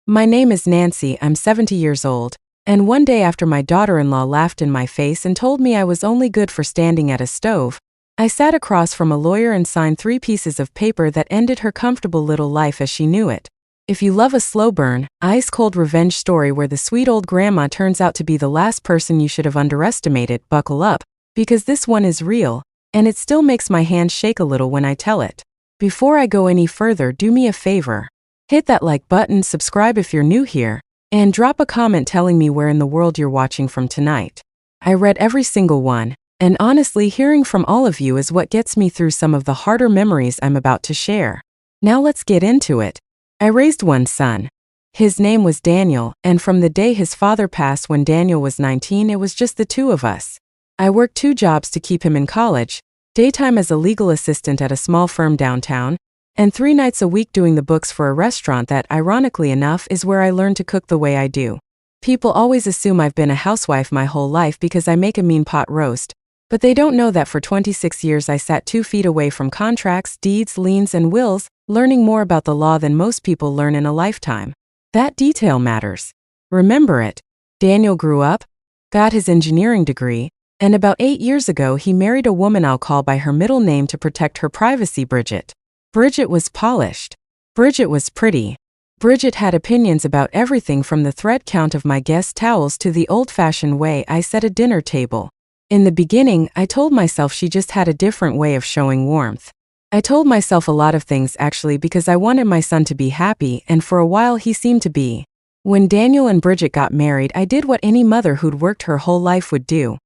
My name is Nancy, I'm 70 years old, and one day after my daughter-in-law laughed in my face and told me I was only good for standing at a stove, I sat across from a lawyer and signed 3 pieces of paper that ended her comfortable little life as she knew it. If you love a slow burn, ice-cold revenge story where the sweet old grandma turns out to be the last person you should have underestimated, buckle up, because this one is real, and it still makes my hands shake a little when I tell it. Before I go any further, do me a favor. Hit that like button, subscribe if you're new here, and drop a comment telling me where in the world you're watching from tonight. I read every single one, and honestly, hearing from all of you is what gets me through some of the harder memories I'm about to share. Now let's get into it. I raised one son. His name was Daniel, and from the day his father passed when Daniel was 19, it was just the 2 of us. I worked 2 jobs to keep him in college, daytime as a legal assistant at a small firm downtown, and 3 nights a week doing the books for a restaurant that, ironically enough, is where I learned to cook the way I do. People always assume I've been a housewife my whole life because I make a mean pot roast, but they don't know that for 26 years I sat 2 feet away from contracts, deeds, liens, and wills, learning more about the law than most people learn in a lifetime. That detail matters. Remember it. Daniel grew up, got his engineering degree, and about 8 years ago he married a woman I'll call by her middle name to protect her privacy, Bridget. Bridget was polished. Bridget was pretty. Bridget had opinions about everything from the thread count of my guest towels to the old-fashioned way I set a dinner table. In the beginning, I told myself she just had a different way of showing warmth. I told myself a lot of things actually because I wanted my son to be happy, and for a while he seemed to be. When Daniel and Bridget got married, I did what any mother who'd worked her whole life would do.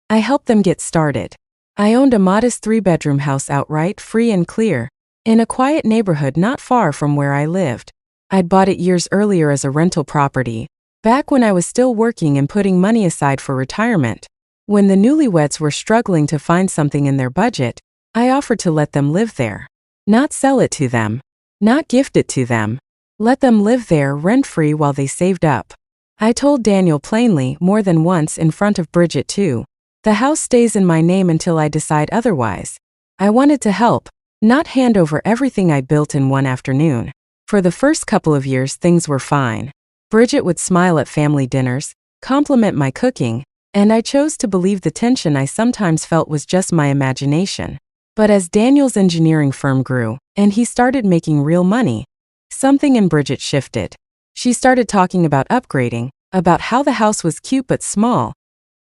I helped them get started. I owned a modest 3-bedroom house outright, free and clear, in a quiet neighborhood not far from where I lived. I'd bought it years earlier as a rental property, back when I was still working and putting money aside for retirement. When the newlyweds were struggling to find something in their budget, I offered to let them live there. Not sell it to them. Not gift it to them. Let them live there rent-free while they saved up. I told Daniel plainly, more than once in front of Bridget too, the house stays in my name until I decide otherwise. I wanted to help, not hand over everything I built in one afternoon. For the first couple of years things were fine. Bridget would smile at family dinners, compliment my cooking, and I chose to believe the tension I sometimes felt was just my imagination. But as Daniel's engineering firm grew, and he started making real money, something in Bridget shifted. She started talking about upgrading, about how the house was cute but small,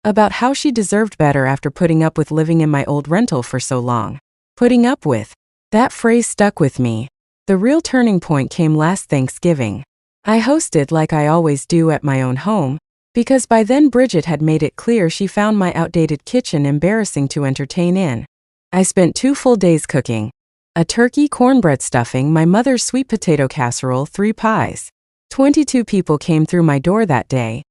about how she deserved better after putting up with living in my old rental for so long. Putting up with. That phrase stuck with me. The real turning point came last Thanksgiving. I hosted like I always do at my own home, because by then Bridget had made it clear she found my outdated kitchen embarrassing to entertain in. I spent 2 full days cooking. A turkey, cornbread stuffing, my mother's sweet potato casserole, 3 pies. 22 people came through my door that day.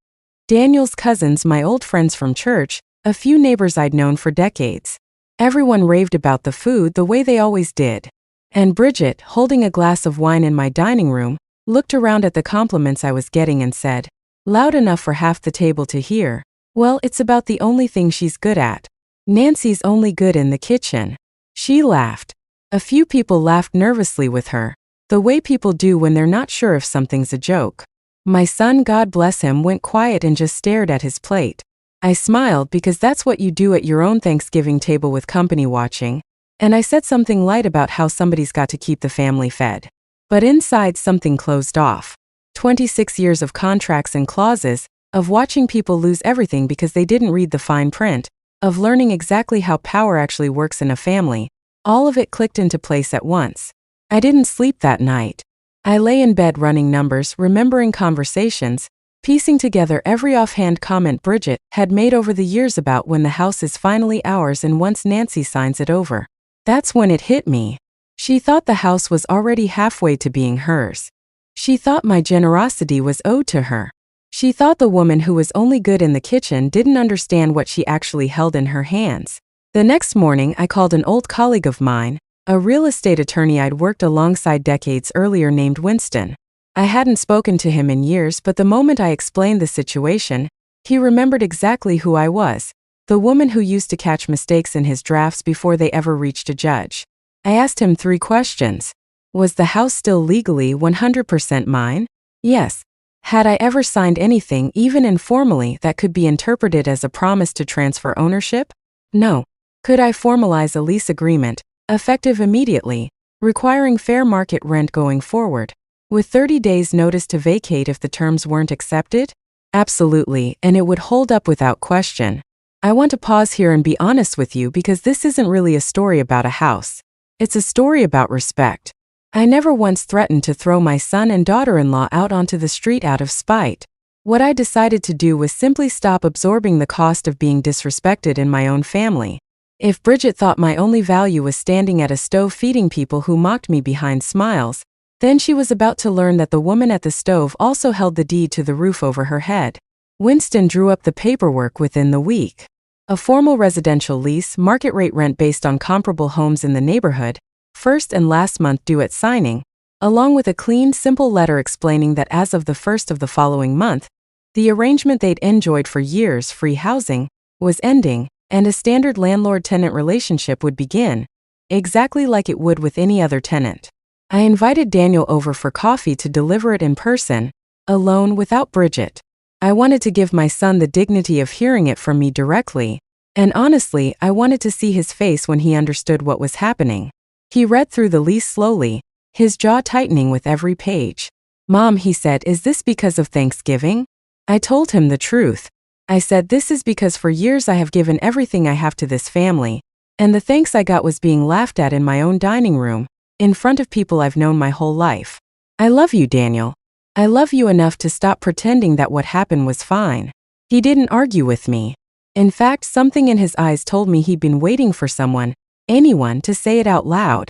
Daniel's cousins, my old friends from church, a few neighbors I'd known for decades. Everyone raved about the food the way they always did. And Bridget, holding a glass of wine in my dining room, looked around at the compliments I was getting and said, loud enough for half the table to hear, well, it's about the only thing she's good at. Nancy's only good in the kitchen. She laughed. A few people laughed nervously with her, the way people do when they're not sure if something's a joke. My son, God bless him, went quiet and just stared at his plate. I smiled because that's what you do at your own Thanksgiving table with company watching, and I said something light about how somebody's got to keep the family fed. But inside something closed off. 26 years of contracts and clauses, of watching people lose everything because they didn't read the fine print, of learning exactly how power actually works in a family, all of it clicked into place at once. I didn't sleep that night. I lay in bed running numbers, remembering conversations, piecing together every offhand comment Bridget had made over the years about when the house is finally ours and once Nancy signs it over. That's when it hit me. She thought the house was already halfway to being hers. She thought my generosity was owed to her. She thought the woman who was only good in the kitchen didn't understand what she actually held in her hands. The next morning, I called an old colleague of mine, a real estate attorney I'd worked alongside decades earlier named Winston. I hadn't spoken to him in years, but the moment I explained the situation, he remembered exactly who I was, the woman who used to catch mistakes in his drafts before they ever reached a judge. I asked him 3 questions. Was the house still legally 100% mine? Yes. Had I ever signed anything, even informally, that could be interpreted as a promise to transfer ownership? No. Could I formalize a lease agreement, effective immediately, requiring fair market rent going forward, with 30 days notice to vacate if the terms weren't accepted? Absolutely, and it would hold up without question. I want to pause here and be honest with you because this isn't really a story about a house. It's a story about respect. I never once threatened to throw my son and daughter-in-law out onto the street out of spite. What I decided to do was simply stop absorbing the cost of being disrespected in my own family. If Bridget thought my only value was standing at a stove feeding people who mocked me behind smiles, then she was about to learn that the woman at the stove also held the deed to the roof over her head. Winston drew up the paperwork within the week. A formal residential lease, market rate rent based on comparable homes in the neighborhood, first and last month due at signing, along with a clean, simple letter explaining that as of the first of the following month, the arrangement they'd enjoyed for years, free housing, was ending, and a standard landlord-tenant relationship would begin, exactly like it would with any other tenant. I invited Daniel over for coffee to deliver it in person, alone without Bridget. I wanted to give my son the dignity of hearing it from me directly, and honestly, I wanted to see his face when he understood what was happening. He read through the lease slowly, his jaw tightening with every page. "Mom," he said, "is this because of Thanksgiving?" I told him the truth. I said, "This is because for years I have given everything I have to this family, and the thanks I got was being laughed at in my own dining room, in front of people I've known my whole life. I love you, Daniel. I love you enough to stop pretending that what happened was fine." He didn't argue with me. In fact, something in his eyes told me he'd been waiting for someone, anyone, to say it out loud.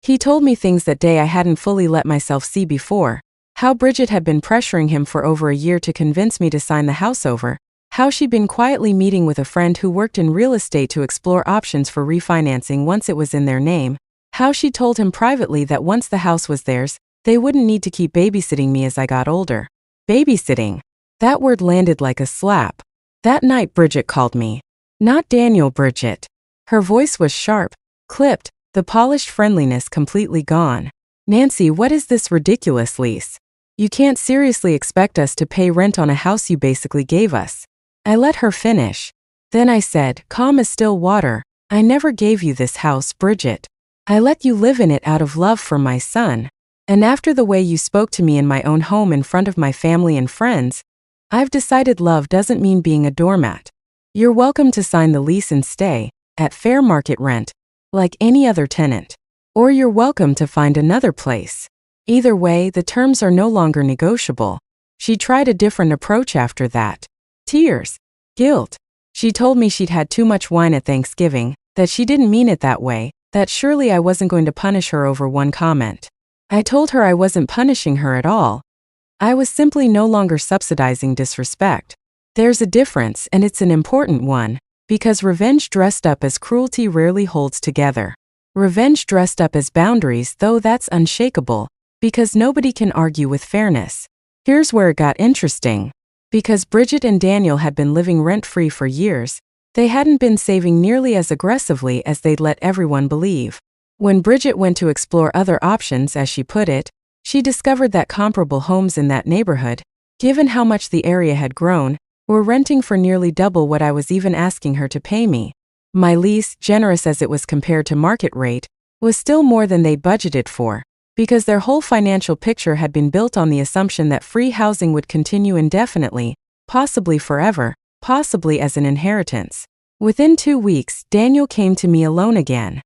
He told me things that day I hadn't fully let myself see before. How Bridget had been pressuring him for over a year to convince me to sign the house over. How she'd been quietly meeting with a friend who worked in real estate to explore options for refinancing once it was in their name. How she told him privately that once the house was theirs, they wouldn't need to keep babysitting me as I got older. Babysitting. That word landed like a slap. That night Bridget called me. Not Daniel, Bridget. Her voice was sharp, clipped, the polished friendliness completely gone. "Nancy, what is this ridiculous lease? You can't seriously expect us to pay rent on a house you basically gave us." I let her finish. Then I said, calm as still water, "I never gave you this house, Bridget. I let you live in it out of love for my son. And after the way you spoke to me in my own home in front of my family and friends, I've decided love doesn't mean being a doormat. You're welcome to sign the lease and stay, at fair market rent, like any other tenant. Or you're welcome to find another place. Either way, the terms are no longer negotiable." She tried a different approach after that. Tears. Guilt. She told me she'd had too much wine at Thanksgiving, that she didn't mean it that way, that surely I wasn't going to punish her over one comment. I told her I wasn't punishing her at all. I was simply no longer subsidizing disrespect. There's a difference, and it's an important one, because revenge dressed up as cruelty rarely holds together. Revenge dressed up as boundaries, though, that's unshakable, because nobody can argue with fairness. Here's where it got interesting. Because Bridget and Daniel had been living rent-free for years, they hadn't been saving nearly as aggressively as they'd let everyone believe. When Bridget went to explore other options, as she put it, she discovered that comparable homes in that neighborhood, given how much the area had grown, were renting for nearly double what I was even asking her to pay me. My lease, generous as it was compared to market rate, was still more than they'd budgeted for, because their whole financial picture had been built on the assumption that free housing would continue indefinitely, possibly forever, possibly as an inheritance. Within 2 weeks, Daniel came to me alone again.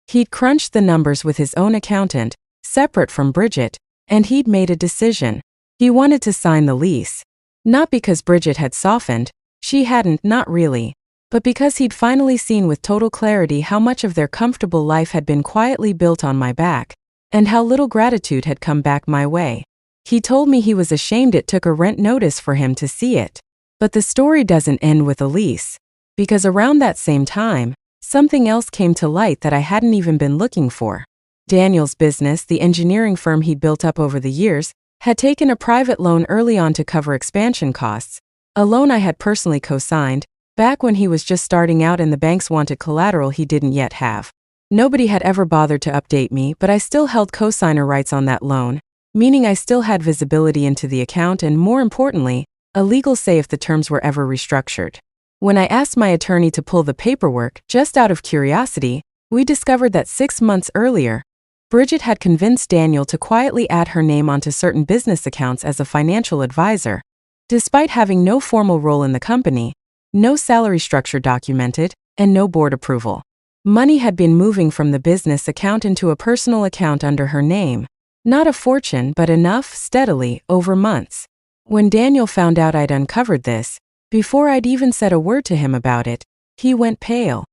He'd crunched the numbers with his own accountant, separate from Bridget, and he'd made a decision. He wanted to sign the lease. Not because Bridget had softened, she hadn't, not really, but because he'd finally seen with total clarity how much of their comfortable life had been quietly built on my back, and how little gratitude had come back my way. He told me he was ashamed it took a rent notice for him to see it. But the story doesn't end with a lease, because around that same time, something else came to light that I hadn't even been looking for. Daniel's business, the engineering firm he'd built up over the years, had taken a private loan early on to cover expansion costs, a loan I had personally co-signed, back when he was just starting out and the banks wanted collateral he didn't yet have. Nobody had ever bothered to update me, but I still held co-signer rights on that loan, meaning I still had visibility into the account and, more importantly, a legal say if the terms were ever restructured. When I asked my attorney to pull the paperwork, just out of curiosity, we discovered that 6 months earlier, Bridget had convinced Daniel to quietly add her name onto certain business accounts as a financial advisor. Despite having no formal role in the company, no salary structure documented, and no board approval, money had been moving from the business account into a personal account under her name. Not a fortune, but enough, steadily, over months. When Daniel found out I'd uncovered this, before I'd even said a word to him about it, he went pale.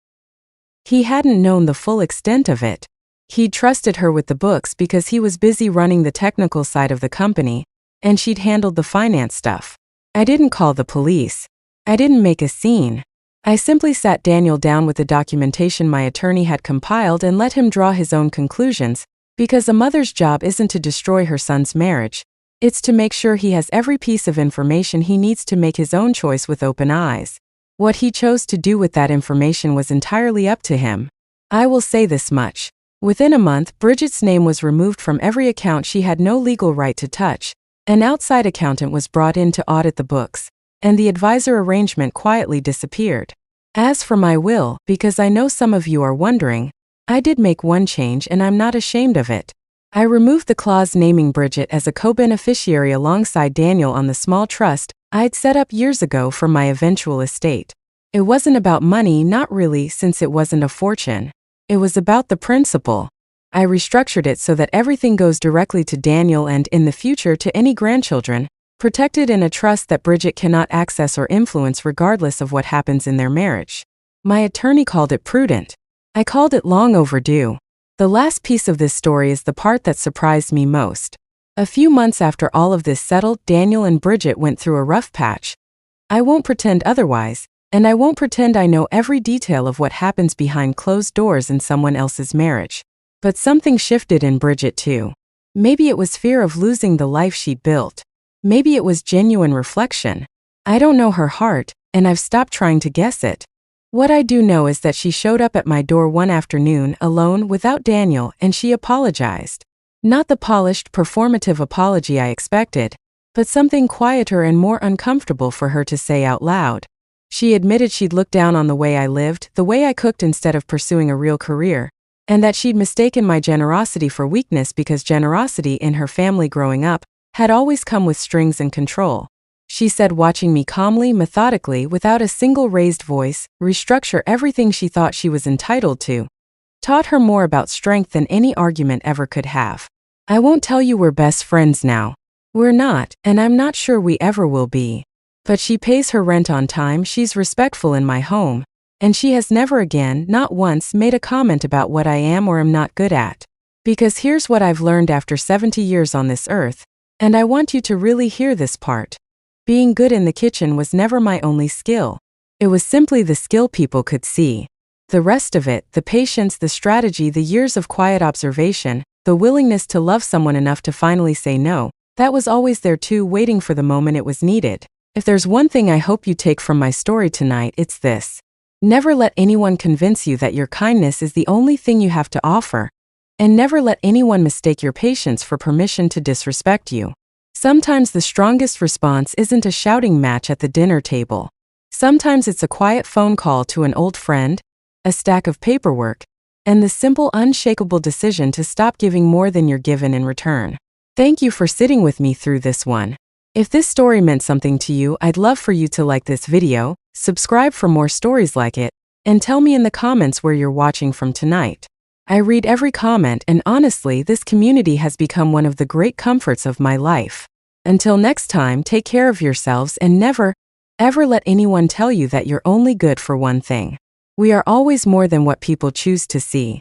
He hadn't known the full extent of it. He'd trusted her with the books because he was busy running the technical side of the company, and she'd handled the finance stuff. I didn't call the police. I didn't make a scene. I simply sat Daniel down with the documentation my attorney had compiled and let him draw his own conclusions, because a mother's job isn't to destroy her son's marriage. It's to make sure he has every piece of information he needs to make his own choice with open eyes. What he chose to do with that information was entirely up to him. I will say this much. Within a month, Bridget's name was removed from every account she had no legal right to touch. An outside accountant was brought in to audit the books, and the advisor arrangement quietly disappeared. As for my will, because I know some of you are wondering, I did make one change and I'm not ashamed of it. I removed the clause naming Bridget as a co-beneficiary alongside Daniel on the small trust I'd set up years ago for my eventual estate. It wasn't about money, not really, since it wasn't a fortune. It was about the principle. I restructured it so that everything goes directly to Daniel and, in the future, to any grandchildren, protected in a trust that Bridget cannot access or influence regardless of what happens in their marriage. My attorney called it prudent. I called it long overdue. The last piece of this story is the part that surprised me most. A few months after all of this settled, Daniel and Bridget went through a rough patch. I won't pretend otherwise, and I won't pretend I know every detail of what happens behind closed doors in someone else's marriage. But something shifted in Bridget too. Maybe it was fear of losing the life she'd built. Maybe it was genuine reflection. I don't know her heart, and I've stopped trying to guess it. What I do know is that she showed up at my door one afternoon, alone, without Daniel, and she apologized. Not the polished, performative apology I expected, but something quieter and more uncomfortable for her to say out loud. She admitted she'd looked down on the way I lived, the way I cooked instead of pursuing a real career, and that she'd mistaken my generosity for weakness because generosity in her family growing up had always come with strings and control. She said watching me calmly, methodically, without a single raised voice, restructure everything she thought she was entitled to, taught her more about strength than any argument ever could have. I won't tell you we're best friends now. We're not, and I'm not sure we ever will be. But she pays her rent on time, she's respectful in my home, and she has never again, not once, made a comment about what I am or am not good at. Because here's what I've learned after 70 years on this earth, and I want you to really hear this part. Being good in the kitchen was never my only skill. It was simply the skill people could see. The rest of it, the patience, the strategy, the years of quiet observation, the willingness to love someone enough to finally say no, that was always there too, waiting for the moment it was needed. If there's one thing I hope you take from my story tonight, it's this. Never let anyone convince you that your kindness is the only thing you have to offer. And never let anyone mistake your patience for permission to disrespect you. Sometimes the strongest response isn't a shouting match at the dinner table. Sometimes it's a quiet phone call to an old friend, a stack of paperwork, and the simple, unshakable decision to stop giving more than you're given in return. Thank you for sitting with me through this one. If this story meant something to you, I'd love for you to like this video, subscribe for more stories like it, and tell me in the comments where you're watching from tonight. I read every comment, and honestly, this community has become one of the great comforts of my life. Until next time, take care of yourselves and never, ever let anyone tell you that you're only good for one thing. We are always more than what people choose to see.